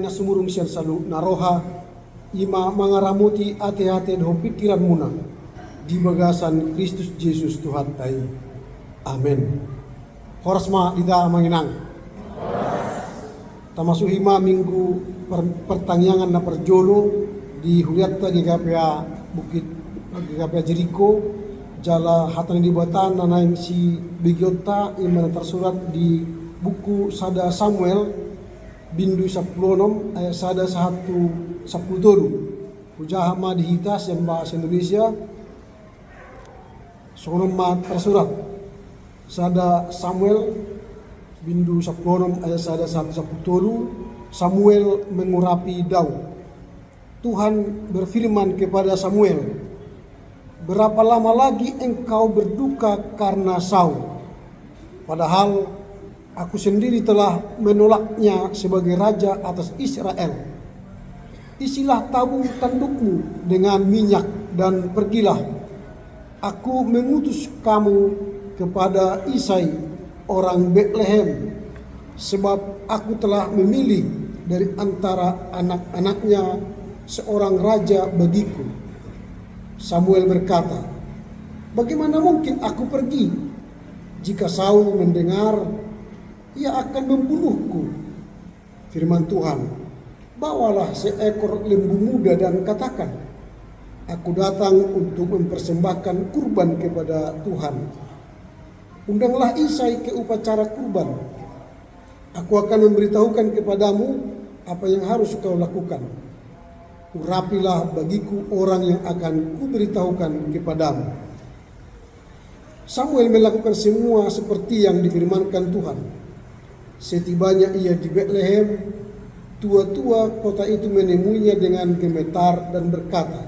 na sumurung siya salu naroha ima mangaramuti ate-ate do pikiran muna di bagasan Kristus Yesus Tuhan tai. Amin. Horas ma ida manginang. Termasuk hima minggu pertangyangan na perjolo di Huliata GKPA Bukit GKPA Jeriko jala hatan dibatan nanaing si Bigiota yang tersurat di buku Sada Samuel bindu 10 ayat sada 1 10 hujahama dihitas yang bahasa Indonesia sono ma tersurat Sada Samuel bindu 10 ayat sada 1 10 Samuel mengurapi Daud. Tuhan berfirman kepada Samuel, berapa lama lagi engkau berduka karena Saul? Padahal aku sendiri telah menolaknya sebagai raja atas Israel. Isilah tabung tandukmu dengan minyak dan pergilah. Aku mengutus kamu kepada Isai orang Betlehem, sebab aku telah memilih dari antara anak-anaknya seorang raja bagiku. Samuel berkata, bagaimana mungkin aku pergi? Jika Saul mendengar, ia akan membunuhku. Firman Tuhan, bawalah seekor lembu muda dan katakan, aku datang untuk mempersembahkan kurban kepada Tuhan. Undanglah Isai ke upacara kurban. Aku akan memberitahukan kepadamu apa yang harus kau lakukan. Urapilah bagiku orang yang akan kuberitahukan kepadamu. Samuel melakukan semua seperti yang difirmankan Tuhan. Setibanya ia di Betlehem, tua-tua kota itu menemuinya dengan gemetar dan berkata,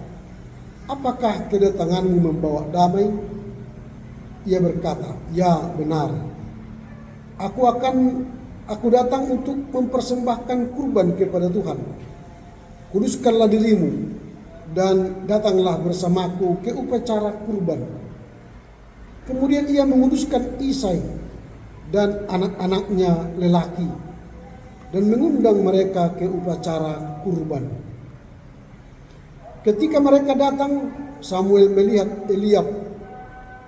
apakah kedatanganmu membawa damai? Ia berkata, ya benar. Aku datang untuk mempersembahkan kurban kepada Tuhan. Kuduskanlah dirimu dan datanglah bersamaku ke upacara kurban. Kemudian ia menguduskan Isai dan anak-anaknya lelaki dan mengundang mereka ke upacara kurban. Ketika mereka datang, Samuel melihat Eliab,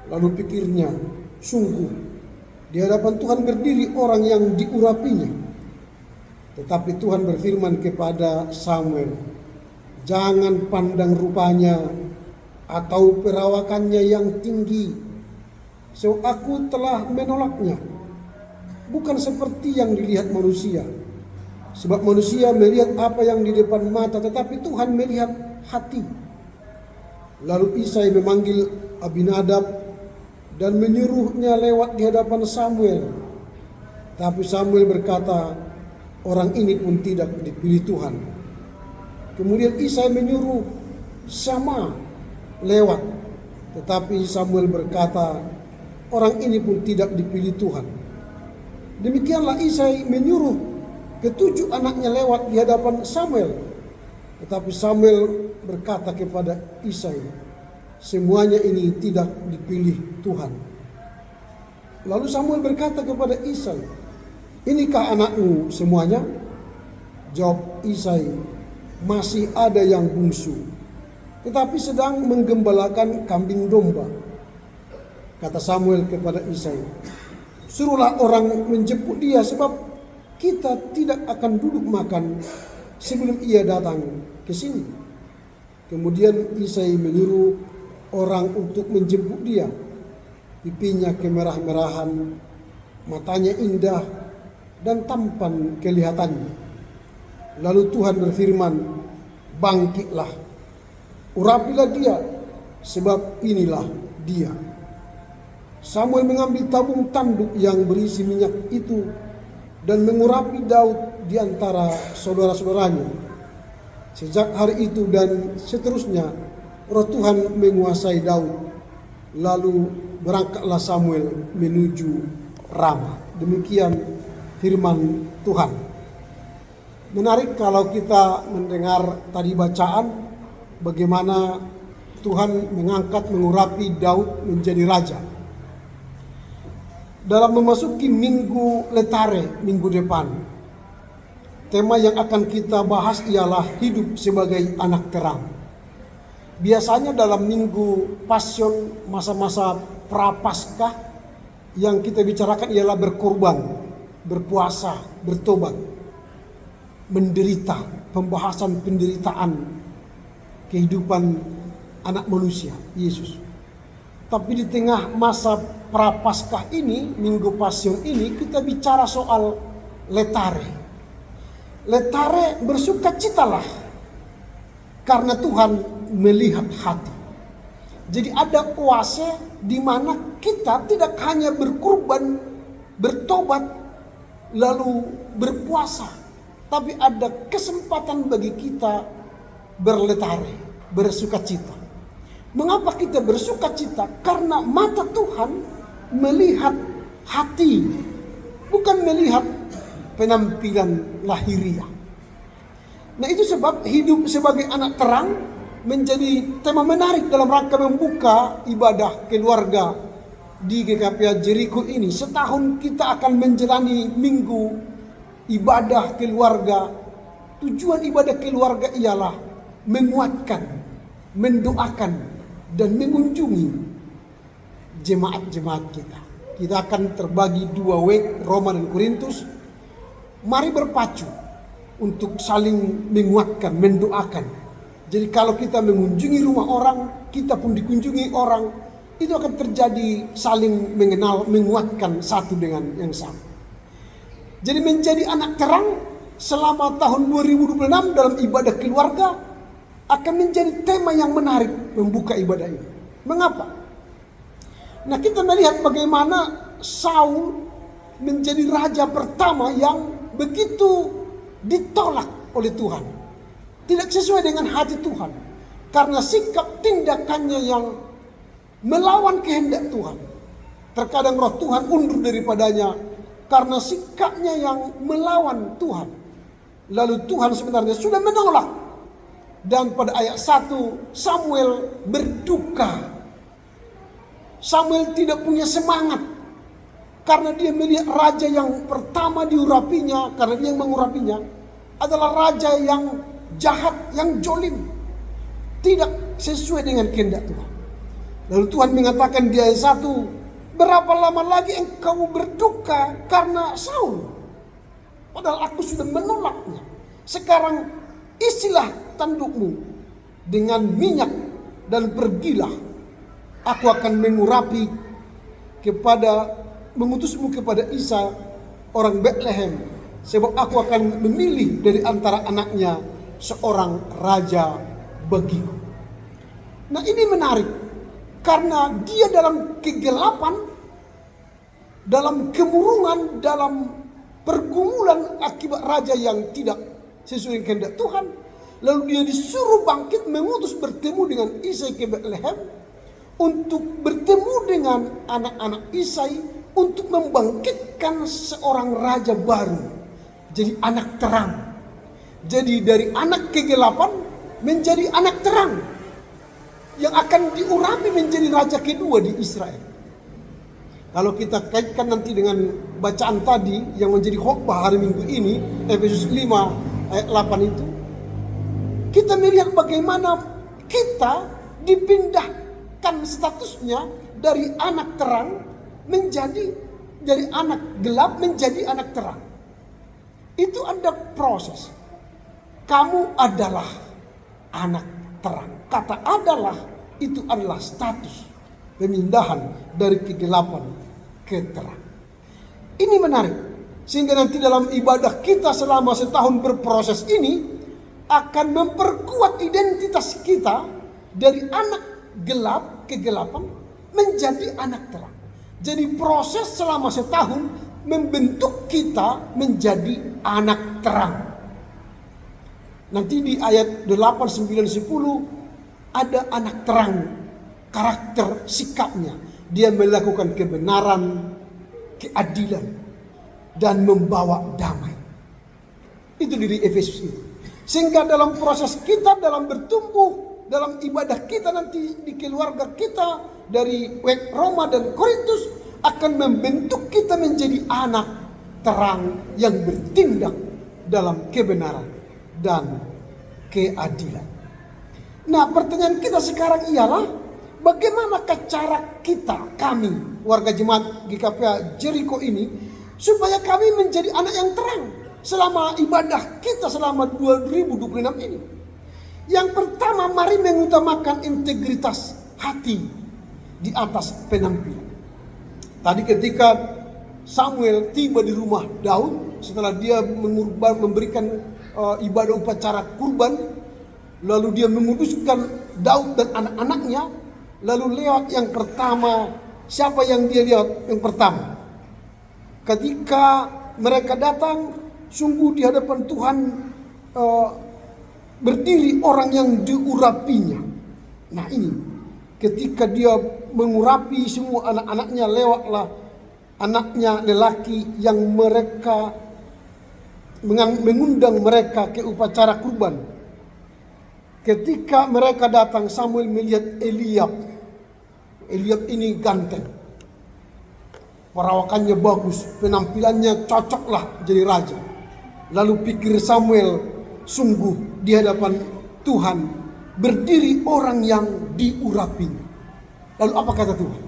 lalu pikirnya, sungguh di hadapan Tuhan berdiri orang yang diurapinya. Tetapi Tuhan berfirman kepada Samuel, jangan pandang rupanya atau perawakannya yang tinggi, sebab aku telah menolaknya. Bukan seperti yang dilihat manusia, sebab manusia melihat apa yang di depan mata, tetapi Tuhan melihat hati. Lalu Isai memanggil Abinadab dan menyuruhnya lewat di hadapan Samuel. Tapi Samuel berkata, orang ini pun tidak dipilih Tuhan. Kemudian Isai menyuruh Sama lewat. Tetapi Samuel berkata, orang ini pun tidak dipilih Tuhan. Demikianlah Isai menyuruh ketujuh anaknya lewat di hadapan Samuel. Tetapi Samuel berkata kepada Isai, semuanya ini tidak dipilih Tuhan. Lalu Samuel berkata kepada Isai, inikah anakmu semuanya? Jawab Isai, masih ada yang bungsu, tetapi sedang menggembalakan kambing domba. Kata Samuel kepada Isai, suruhlah orang menjemput dia, sebab kita tidak akan duduk makan sebelum ia datang ke sini. Kemudian Isai menyuruh orang untuk menjemput dia. Pipinya kemerah-merahan, matanya indah dan tampan kelihatannya. Lalu Tuhan berfirman, bangkitlah, urapilah dia, sebab inilah dia. Samuel mengambil tabung tanduk yang berisi minyak itu dan mengurapi Daud di antara saudara-saudaranya. Sejak hari itu dan seterusnya, Roh Tuhan menguasai Daud. Lalu berangkatlah Samuel menuju Rama. Demikian firman Tuhan. Menarik kalau kita mendengar tadi bacaan bagaimana Tuhan mengangkat mengurapi Daud menjadi raja. Dalam memasuki minggu letare, minggu depan, Tema yang akan kita bahas ialah hidup sebagai anak terang. Biasanya dalam minggu Passion, masa-masa Prapaskah, yang kita bicarakan ialah berkorban, berpuasa, bertobat, menderita, pembahasan penderitaan kehidupan anak manusia, Yesus. Tapi di tengah masa Prapaskah ini, minggu Passion ini, kita bicara soal letare. Letare, bersukacitalah karena Tuhan melihat hati. Jadi ada oase di mana kita tidak hanya berkorban, bertobat, lalu berpuasa, tapi ada kesempatan bagi kita berletare, bersukacita. Mengapa kita bersukacita? Karena mata Tuhan melihat hati, bukan melihat penampilan lahiriah. Nah, itu sebab hidup sebagai anak terang menjadi tema menarik dalam rangka membuka ibadah keluarga di GKPA Jericho ini. Setahun kita akan menjalani minggu ibadah keluarga. Tujuan ibadah keluarga ialah menguatkan, mendoakan, dan mengunjungi jemaat-jemaat kita. Kita akan terbagi 2 week, Roma dan Korintus. Mari berpacu untuk saling menguatkan, mendoakan. Jadi kalau kita mengunjungi rumah orang, kita pun dikunjungi orang, itu akan terjadi saling mengenal, menguatkan satu dengan yang sama. Jadi menjadi anak terang selama tahun 2026 dalam ibadah keluarga akan menjadi tema yang menarik membuka ibadah ini. Mengapa? Nah, kita melihat bagaimana Saul menjadi raja pertama yang begitu ditolak oleh Tuhan. Tidak sesuai dengan hati Tuhan. Karena sikap tindakannya yang melawan kehendak Tuhan. Terkadang roh Tuhan undur daripadanya karena sikapnya yang melawan Tuhan. Lalu Tuhan sebenarnya sudah menolak. Dan pada ayat 1 Samuel berduka. Samuel tidak punya semangat. Karena dia melihat raja yang pertama diurapinya, karena dia yang mengurapinya, adalah raja yang jahat, yang jolim. Tidak sesuai dengan kehendak Tuhan. Lalu Tuhan mengatakan di ayat 1, berapa lama lagi engkau berduka karena Saul? Padahal aku sudah menolaknya. Sekarang isilah tandukmu dengan minyak dan pergilah. Aku akan mengutusmu kepada Isa orang Bethlehem, sebab aku akan memilih dari antara anaknya seorang raja bagiku. Nah, ini menarik karena dia dalam kegelapan, dalam kemurungan, dalam pergumulan akibat raja yang tidak sesuai kehendak Tuhan, lalu dia disuruh bangkit mengutus bertemu dengan Isai ke Bethlehem untuk bertemu dengan anak-anak Isai untuk membangkitkan seorang raja baru. Jadi anak terang. Jadi dari anak kegelapan menjadi anak terang. Yang akan diurapi menjadi raja kedua di Israel. Kalau kita kaitkan nanti dengan bacaan tadi yang menjadi khotbah hari Minggu ini, Efesus 5 ayat 8 itu, kita melihat bagaimana kita dipindahkan statusnya dari anak terang menjadi, dari anak gelap menjadi anak terang. Itu ada proses. Kamu adalah anak terang. Kata adalah itu adalah status pemindahan dari kegelapan ke terang. Ini menarik. Sehingga nanti dalam ibadah kita selama setahun berproses ini akan memperkuat identitas kita dari anak gelap, kegelapan menjadi anak terang. Jadi proses selama setahun membentuk kita menjadi anak terang. Nanti di ayat 8, 9, 10 ada anak terang, karakter sikapnya. Dia melakukan kebenaran, keadilan, dan membawa damai. Itu dari Efesus itu. Sehingga dalam proses kita, dalam bertumbuh, dalam ibadah kita nanti di keluarga kita, dari Roma dan Korintus akan membentuk kita menjadi anak terang yang bertindak dalam kebenaran dan keadilan. Nah, pertanyaan kita sekarang ialah bagaimanakah cara kami warga jemaat GKPA Jericho ini supaya kami menjadi anak yang terang selama ibadah kita selama 2026 ini. Yang pertama, mari mengutamakan integritas hati di atas penampilan. Tadi ketika Samuel tiba di rumah Daud setelah dia memberikan ibadah upacara kurban, lalu dia memutuskan Daud dan anak-anaknya. Lalu lewat yang pertama, siapa yang dia lihat yang pertama? Ketika mereka datang, sungguh di hadapan Tuhan berdiri orang yang diurapinya. Nah ini, ketika dia mengurapi semua anak-anaknya, lewatlah anaknya lelaki yang mereka mengundang mereka ke upacara kurban. Ketika mereka datang, Samuel melihat Eliab. Eliab ini ganteng, perawakannya bagus, penampilannya cocoklah jadi raja. Lalu pikir Samuel, sungguh di hadapan Tuhan berdiri orang yang diurapinya. Lalu apa kata Tuhan?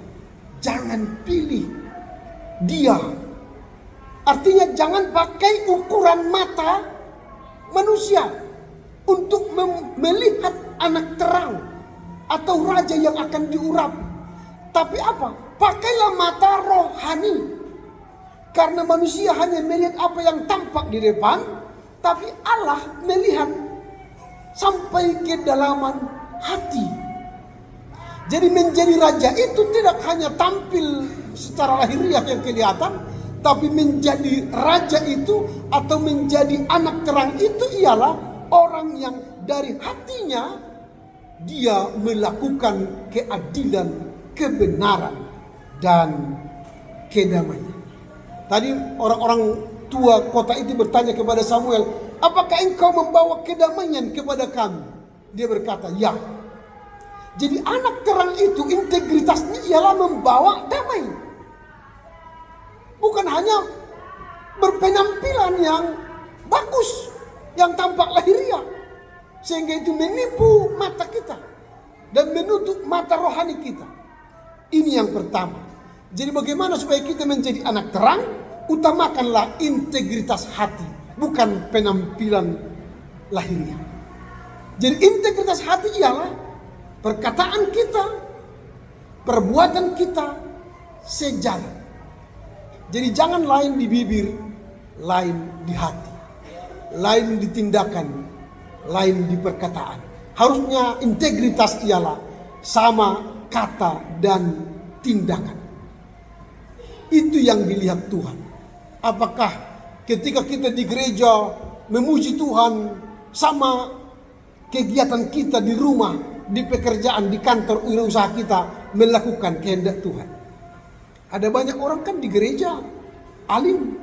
Jangan pilih dia. Artinya jangan pakai ukuran mata manusia untuk melihat anak terang atau raja yang akan diurapi. Tapi apa? Pakailah mata rohani. Karena manusia hanya melihat apa yang tampak di depan, tapi Allah melihat sampai ke dalaman hati. Jadi menjadi raja itu tidak hanya tampil secara lahiriah yang kelihatan, tapi menjadi raja itu atau menjadi anak terang itu ialah orang yang dari hatinya dia melakukan keadilan, kebenaran, dan kedamaian. Tadi orang-orang tua kota itu bertanya kepada Samuel, apakah engkau membawa kedamaian kepada kami? Dia berkata, ya. Jadi anak terang itu integritasnya ialah membawa damai. Bukan hanya berpenampilan yang bagus, yang tampak lahiriah, sehingga itu menipu mata kita dan menutup mata rohani kita. Ini yang pertama. Jadi bagaimana supaya kita menjadi anak terang? Utamakanlah integritas hati, bukan penampilan lahiriah. Jadi integritas hati ialah perkataan kita, perbuatan kita sejalan. Jadi jangan lain di bibir, lain di hati, lain di tindakan, lain di perkataan. Harusnya integritas ialah sama kata dan tindakan. Itu yang dilihat Tuhan. Apakah ketika kita di gereja memuji Tuhan sama kegiatan kita di rumah, di pekerjaan, di kantor, usaha kita melakukan kehendak Tuhan? Ada banyak orang kan di gereja alim,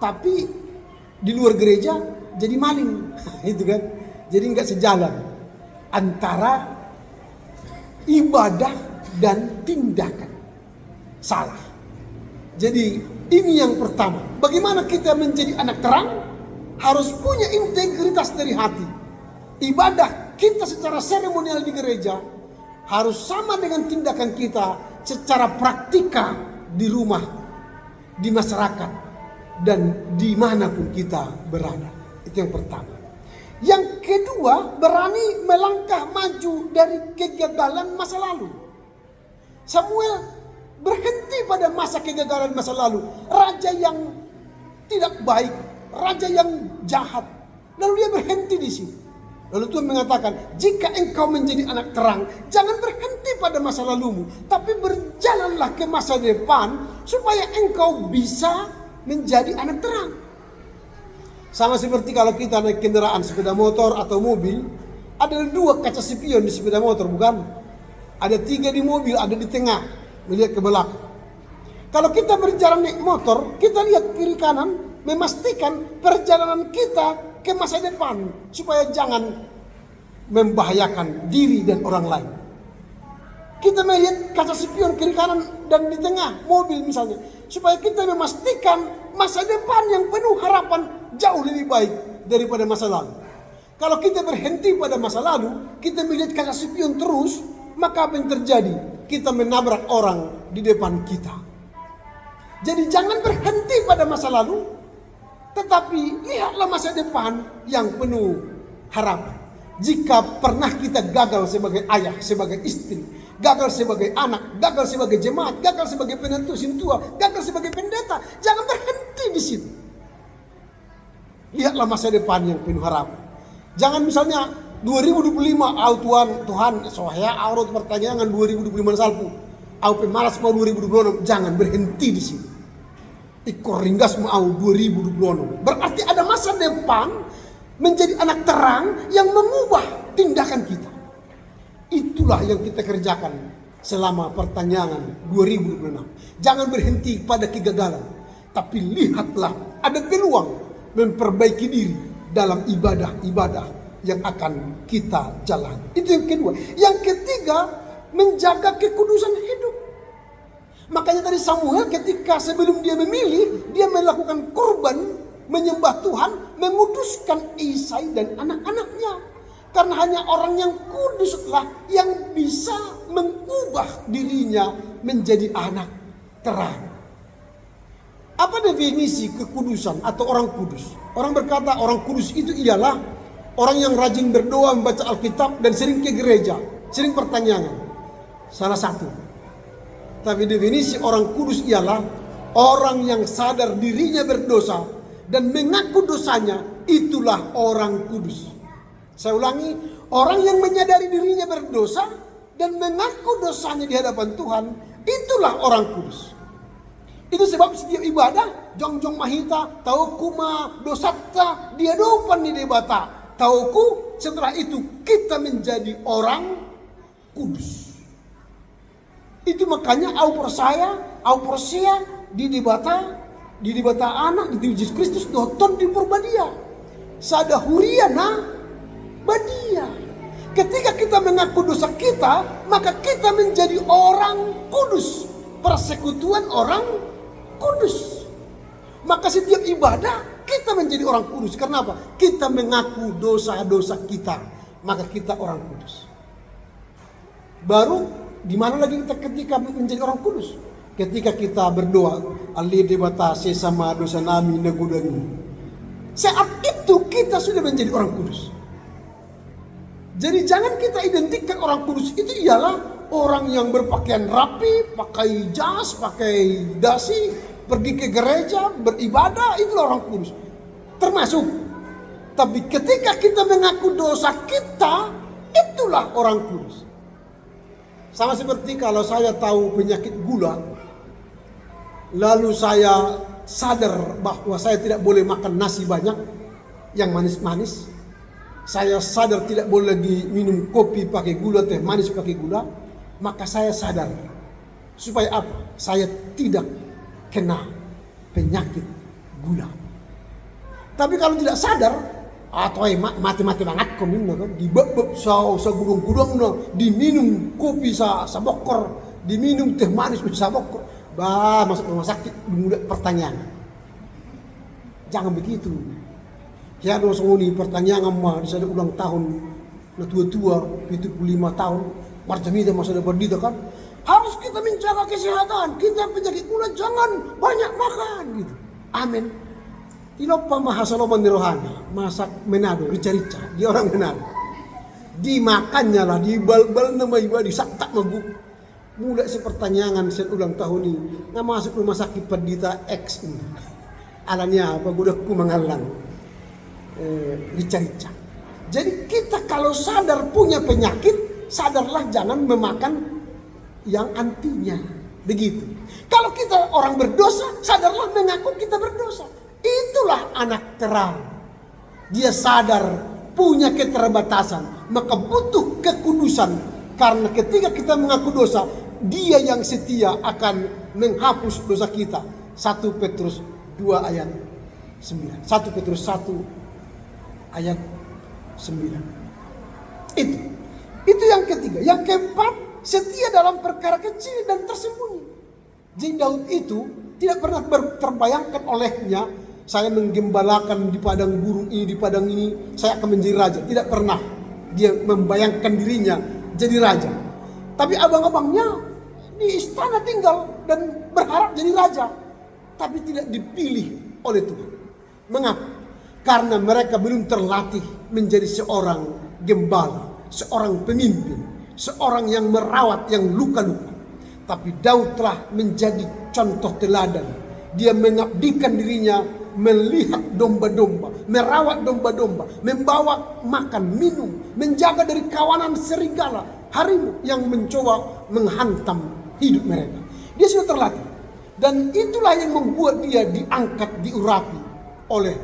tapi di luar gereja jadi maling, itu kan? Jadi nggak sejalan antara ibadah dan tindakan, salah. Jadi ini yang pertama. Bagaimana kita menjadi anak terang? Harus punya integritas dari hati. Ibadah kita secara seremonial di gereja harus sama dengan tindakan kita secara praktika di rumah, di masyarakat, dan dimanapun kita berada. Itu yang pertama. Yang kedua, berani melangkah maju dari kegagalan masa lalu. Samuel berhenti pada masa kegagalan masa lalu. Raja yang tidak baik, raja yang jahat. Lalu dia berhenti di sini. Lalu Tuhan mengatakan, jika engkau menjadi anak terang, jangan berhenti pada masa lalumu, tapi berjalanlah ke masa depan supaya engkau bisa menjadi anak terang. Sama seperti kalau kita naik kendaraan sepeda motor atau mobil, ada 2 kaca spion di sepeda motor, bukan? Ada 3 di mobil, ada di tengah, melihat ke belakang. Kalau kita berjalan naik motor, kita lihat kiri kanan, memastikan perjalanan kita ke masa depan, supaya jangan membahayakan diri dan orang lain. Kita melihat kaca spion kiri kanan dan di tengah mobil misalnya, supaya kita memastikan masa depan yang penuh harapan jauh lebih baik daripada masa lalu. Kalau kita berhenti pada masa lalu, kita melihat kaca spion terus, maka apa yang terjadi? Kita menabrak orang di depan kita. Jadi jangan berhenti pada masa lalu, tetapi lihatlah masa depan yang penuh harapan. Jika pernah kita gagal sebagai ayah, sebagai istri, gagal sebagai anak, gagal sebagai jemaat, gagal sebagai penentu sintua, gagal sebagai pendeta, jangan berhenti di situ. Lihatlah masa depan yang penuh harapan. Jangan misalnya 2025, Tuhan, saya aurot pertanyaan 2025 salpu. Au pemalas mau 2026, jangan berhenti di situ. Ikor ringgas mau 2026. Berarti ada masa depan menjadi anak terang yang mengubah tindakan kita. Itulah yang kita kerjakan selama pertanyaan 2026. Jangan berhenti pada kegagalan, tapi lihatlah ada peluang memperbaiki diri dalam ibadah-ibadah yang akan kita jalani. Itu yang kedua. Yang ketiga, menjaga kekudusan hidup. Makanya tadi Samuel ketika sebelum dia memilih, dia melakukan korban, menyembah Tuhan, menguduskan Isai dan anak-anaknya. Karena hanya orang yang kuduslah yang bisa mengubah dirinya menjadi anak terang. Apa definisi kekudusan atau orang kudus? Orang berkata orang kudus itu ialah orang yang rajin berdoa, membaca Alkitab, dan sering ke gereja, sering pertanyaan. Salah satu. Tapi definisi orang kudus ialah orang yang sadar dirinya berdosa dan mengaku dosanya, itulah orang kudus. Saya ulangi, orang yang menyadari dirinya berdosa dan mengaku dosanya di hadapan Tuhan, itulah orang kudus. Itu sebab setiap ibadah, jong-jong mahita, tauku ma dosata, dia dopan di debata. Tauku, setelah itu kita menjadi orang kudus. Itu makanya au persaya, au persia di debata anak di Yesus Kristus doton di purbadia. Sada huriana badia. Ketika kita mengaku dosa kita, maka kita menjadi orang kudus. Persekutuan orang kudus. Maka setiap ibadah kita menjadi orang kudus. Karena apa? Kita mengaku dosa-dosa kita, maka kita orang kudus. Baru di mana lagi kita ketika menjadi orang kudus? Ketika kita berdoa, Ali debata sesama dosa nami negudani. Saat itu kita sudah menjadi orang kudus. Jadi jangan kita identikkan orang kudus itu ialah orang yang berpakaian rapi, pakai jas, pakai dasi, pergi ke gereja, beribadah, itulah orang kudus. Termasuk. Tapi ketika kita mengaku dosa kita, itulah orang kudus. Sama seperti kalau saya tahu penyakit gula, lalu saya sadar bahwa saya tidak boleh makan nasi banyak yang manis-manis. Saya sadar tidak boleh lagi minum kopi pakai gula, teh manis pakai gula. Maka saya sadar supaya apa? Saya tidak kena penyakit gula. Tapi kalau tidak sadar, atau mati-mati banget kau minum kan, dibeb sa gudung-gudung no, diminum kopi sa bokor, diminum teh manis sa bokor, masuk rumah sakit dimulai pertanyaan. Jangan begitu. Ya dosa ini pertanyaan mah di sana ulang tahun na tua-tua 75 tahun. Marjamida masa depan dia kan harus kita menjaga kesehatan, kita penyakit gula jangan banyak makan gitu. Amin. Ilopa mahasaloman di rohana, masak Manado, rica-rica, dia orang Manado. Dimakannya lah, dibal-bal nama ibadah, disaktak magu. Mulai sepertanyaan set ulang tahun ini, nggak masuk rumah sakit Perdita X ini. Alanya apa? Gudakku menghalang. Rica-rica. Jadi kita kalau sadar punya penyakit, sadarlah jangan memakan yang antinya. Begitu. Kalau kita orang berdosa, sadarlah mengaku kita berdosa. Itulah anak terang. Dia sadar punya keterbatasan, maka butuh kekudusan. Karena ketika kita mengaku dosa, dia yang setia akan menghapus dosa kita. 1 Petrus 2 ayat 9. 1 Petrus 1 ayat 9. Itu yang ketiga. Yang keempat, setia dalam perkara kecil dan tersembunyi. Jadi Daud itu tidak pernah terbayangkan olehnya saya menggembalakan di padang burung ini, di padang ini, saya akan menjadi raja. Tidak pernah dia membayangkan dirinya jadi raja. Tapi abang-abangnya di istana tinggal dan berharap jadi raja. Tapi tidak dipilih oleh Tuhan. Mengapa? Karena mereka belum terlatih menjadi seorang gembala, seorang pemimpin, seorang yang merawat yang luka-luka. Tapi Daud telah menjadi contoh teladan. Dia mengabdikan dirinya, melihat domba-domba, merawat domba-domba, membawa makan, minum, menjaga dari kawanan serigala, harimau yang mencoba menghantam hidup mereka. Dia sudah terlatih. Dan itulah yang membuat dia diangkat, diurapi oleh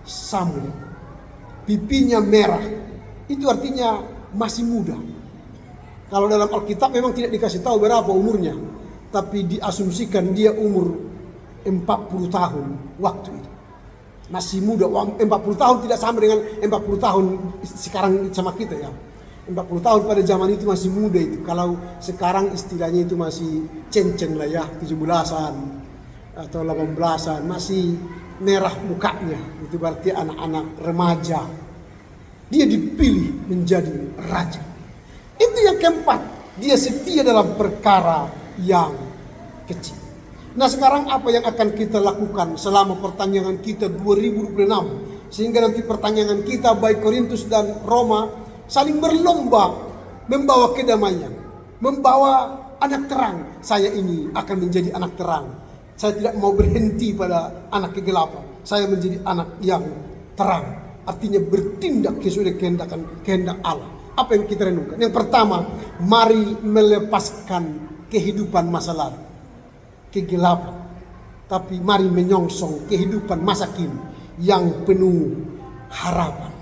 Samuel. Pipinya merah. Itu artinya masih muda. Kalau dalam Alkitab memang tidak dikasih tahu berapa umurnya, tapi diasumsikan dia umur 40 tahun waktu itu. Masih muda. 40 tahun tidak sama dengan 40 tahun sekarang sama kita ya. 40 tahun pada zaman itu masih muda itu. Kalau sekarang istilahnya itu masih cencen lah ya, 17-an atau 18-an, masih merah mukanya. Itu berarti anak-anak remaja. Dia dipilih menjadi raja. Itu yang keempat, dia setia dalam perkara yang kecil. Nah sekarang apa yang akan kita lakukan selama pertanyaan kita 2026? Sehingga nanti pertanyaan kita baik Korintus dan Roma saling berlomba membawa kedamaian, membawa anak terang. Saya ini akan menjadi anak terang. Saya tidak mau berhenti pada anak kegelapan. Saya menjadi anak yang terang. Artinya bertindak sesuai kehendak Allah. Apa yang kita renungkan? Yang pertama, mari melepaskan kehidupan masa lalu, kegelapan. Tapi mari menyongsong kehidupan masa kini yang penuh harapan.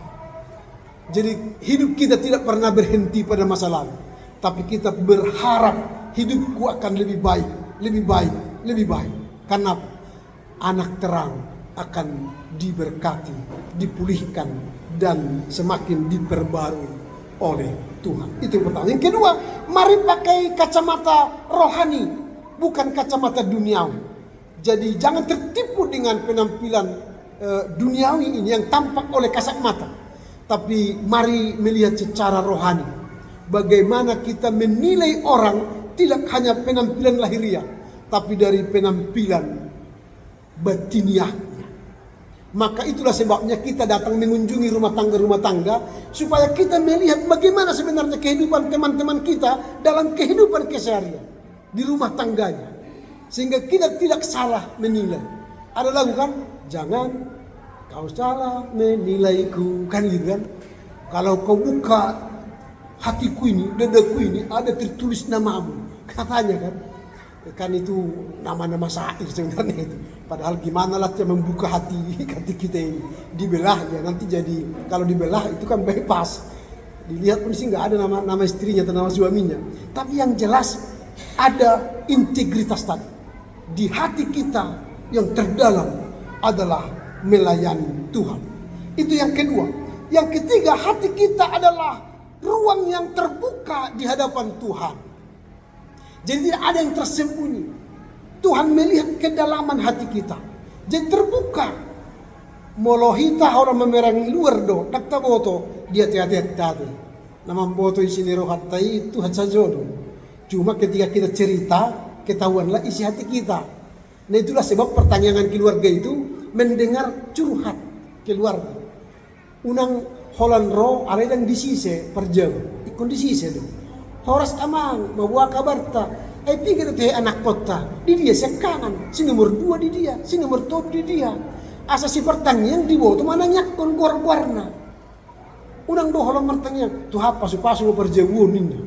Jadi hidup kita tidak pernah berhenti pada masa lalu. Tapi kita berharap hidupku akan lebih baik, lebih baik, lebih baik. Karena anak terang akan diberkati, dipulihkan, dan semakin diperbarui oleh Tuhan. Itu yang pertama. Yang kedua, mari pakai kacamata rohani, bukan kacamata duniawi. Jadi jangan tertipu dengan penampilan duniawi ini yang tampak oleh kasat mata. Tapi mari melihat secara rohani. Bagaimana kita menilai orang tidak hanya penampilan lahiriah, tapi dari penampilan batiniah. Maka itulah sebabnya kita datang mengunjungi rumah tangga supaya kita melihat bagaimana sebenarnya kehidupan teman-teman kita dalam kehidupan keseharian di rumah tangganya. Sehingga kita tidak salah menilai. Ada lagu kan? Jangan kau salah menilaiku, kan gitu kan? Kalau kau buka hatiku ini, dadaku ini, ada tertulis namamu, katanya kan? Kan itu nama-nama syair sebenarnya itu. Padahal gimana lah dia membuka hati kita ini, dibelah ya nanti jadi, kalau dibelah itu kan bypass. Dilihat pun sih nggak ada nama istrinya atau nama suaminya. Tapi yang jelas ada integritas tadi di hati kita yang terdalam adalah melayani Tuhan. Itu yang kedua. Yang ketiga, hati kita adalah ruang yang terbuka di hadapan Tuhan. Jadi tidak ada yang tersembunyi. Tuhan melihat kedalaman hati kita. Jadi terbuka. Molohita orang memerangi luar do, dakta boto dia tiada. Nama boto isini rohatai itu haja jodoh. Cuma ketika kita cerita, ketahuanlah isi hati kita. Nah itulah sebab pertanyaan keluarga itu mendengar curhat keluarga. Unang Holland Ro ada yang disise perjam, ikon disise do. Horas amang membawa kabar ta. Pikir teh anak kota di dia sekangan, si nomor 2 di dia, si nomor 3 di dia. Asa si pertanyaan di bawah tu mana nyakon guar-guarna. Unang do Holland pertanyaan, tu apa su perjawuan ninda.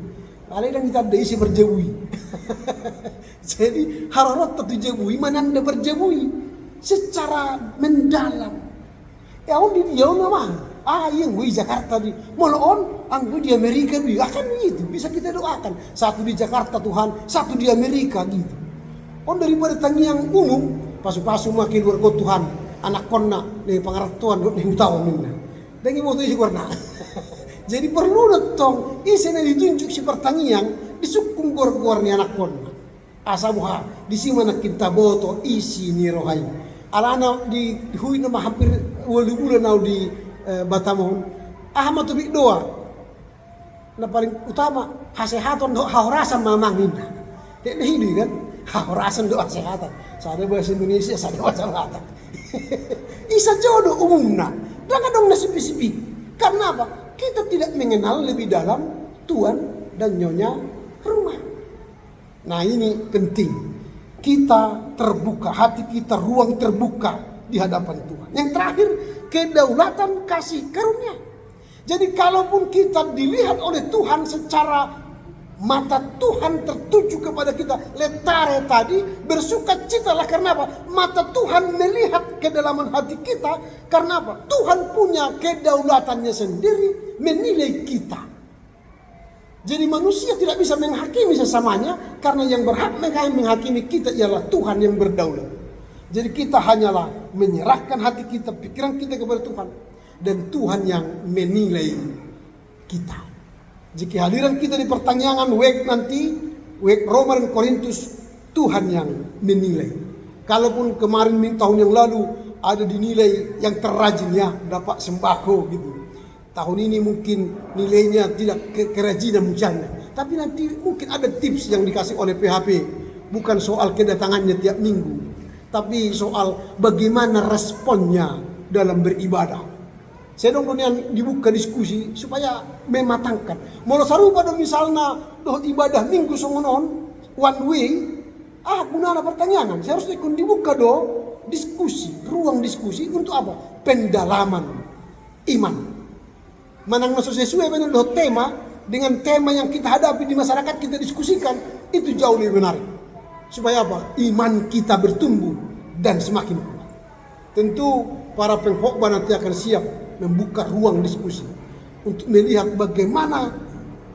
Ada yang kita ada isi berjabui. Jadi harap tu jabui mana anda berjabui secara mendalam. Ya on di dia nama. Yang gue Jakarta di Moloon, gue di Amerika di akan gitu. Bisa kita doakan. Satu di Jakarta Tuhan, satu di Amerika gitu. On daripada tanya yang umum, pasu-pasu makin luar kota Tuhan, anak kona nih pengertuan nih utawa minna. Dan mau isi warna. Jadi perlu datang isena ditunjuk si pertanyaan disukung gor-gor ni anak kona. Asabuha di sini mana kita boto isi ni rohai. alana di hui nama hampir 2 bulan nau di Batamon ahma tu doa na paling utama kesehatan doa haurasan mamangin dek hidi kan haurasan doa kesehatan sada bahasa Indonesia sada bahasa Batak isa jodoh umumna jangan dong nasib-nasib karena apa kita tidak mengenal lebih dalam tuan dan nyonya rumah. Nah ini penting kita terbuka hati kita ruang terbuka di hadapan Tuhan. Yang terakhir kedaulatan kasih karunia. Jadi kalaupun kita dilihat oleh Tuhan secara mata Tuhan tertuju kepada kita, letare tadi bersukacitalah karena apa? Mata Tuhan melihat kedalaman hati kita karena apa? Tuhan punya kedaulatannya sendiri menilai kita. Jadi manusia tidak bisa menghakimi sesamanya karena yang berhak menghakimi kita ialah Tuhan yang berdaulat. Jadi kita hanyalah menyerahkan hati kita, pikiran kita kepada Tuhan dan Tuhan yang menilai kita. Jika hadiran kita di pertanyaan nanti Roma dan Korintus, Tuhan yang menilai. Kalaupun kemarin tahun yang lalu ada dinilai yang terrajin ya dapat sembako gitu. Tahun ini mungkin nilainya tidak kerajinan misalnya. Tapi nanti mungkin ada tips yang dikasih oleh PHP. Bukan soal kedatangannya tiap minggu. Tapi soal bagaimana responnya dalam beribadah. Saya dong yang dibuka diskusi supaya mematangkan. Mau sarupa dong misalnya doh ibadah minggu songonon one way, gunana pertanyaan. Saya harus ikut dibuka doh diskusi, ruang diskusi untuk apa? Pendalaman iman. Manang masuk sesuai dengan doh tema dengan tema yang kita hadapi di masyarakat kita diskusikan itu jauh lebih menarik. Supaya apa? Iman kita bertumbuh dan semakin kuat. Tentu para pengkhotbah nanti akan siap membuka ruang diskusi untuk melihat bagaimana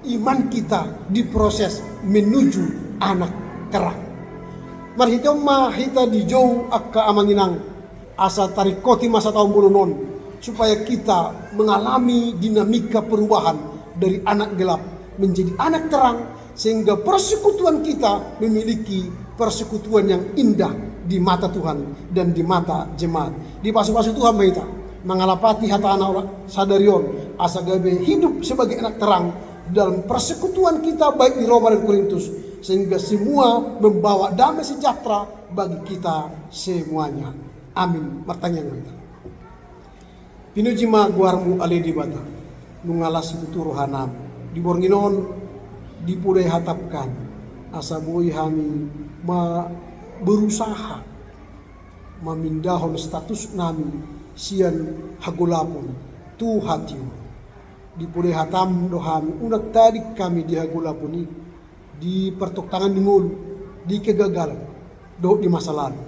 iman kita diproses menuju anak terang. Mari kita di jauh akka amanginang asa tarikoti masa tahun bulunon supaya kita mengalami dinamika perubahan dari anak gelap menjadi anak terang sehingga persekutuan kita memiliki persekutuan yang indah di mata Tuhan dan di mata jemaat. Di pasu-pasu Tuhan kita mengalapati hata anak sadarion asa gabe hidup sebagai anak terang dalam persekutuan kita baik di Roma dan Korintus sehingga semua membawa damai sejahtera bagi kita semuanya. Amin. Pertanyaan kita. Pinujima guarmu ale di bata nungalas itu rohanam di bornginon dipudai hatapkan asa boi hami berusaha memindahon status nami sian hagulapon tu hatiu di pudai hatam dohami unak tadi kami di hagulapon di pertok tangan dingul di kegagalan do di masa lalu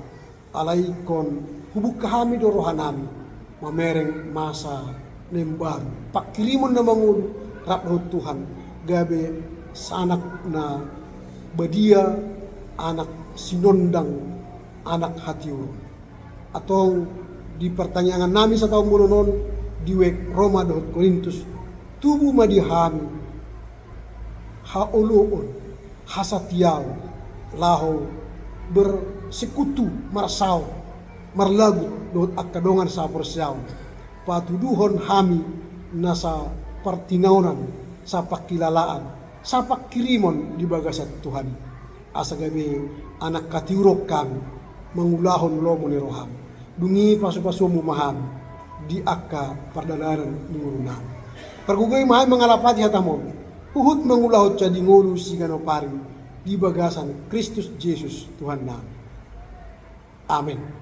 alai kon hubuk kami do rohanami mamereng masa nembar pak kirimon na mangul raphut Tuhan gabe sanak na badia anak sinondang anak hatiu atau di pertanyaan nami sa taong mulunon diwek Roma dan Korintus tubuh madihami hauluon hasatiaw laho bersekutu marsaw marlagu dohot akadongan sa persyaw patuduhon hami nasa partinaunan sa pakilalaan sa pakirimon di bagasat Tuhan asa gabi anak katiurok kami mengulahon lomo ni roham dungi pasu-pasu mumahan di akka pardalaran nungurunan pergugoy mahay mengalapati hatamon uhud mengulahot ca dingulu sigano pari di bagasan Kristus Yesus Tuhan namin. Amin.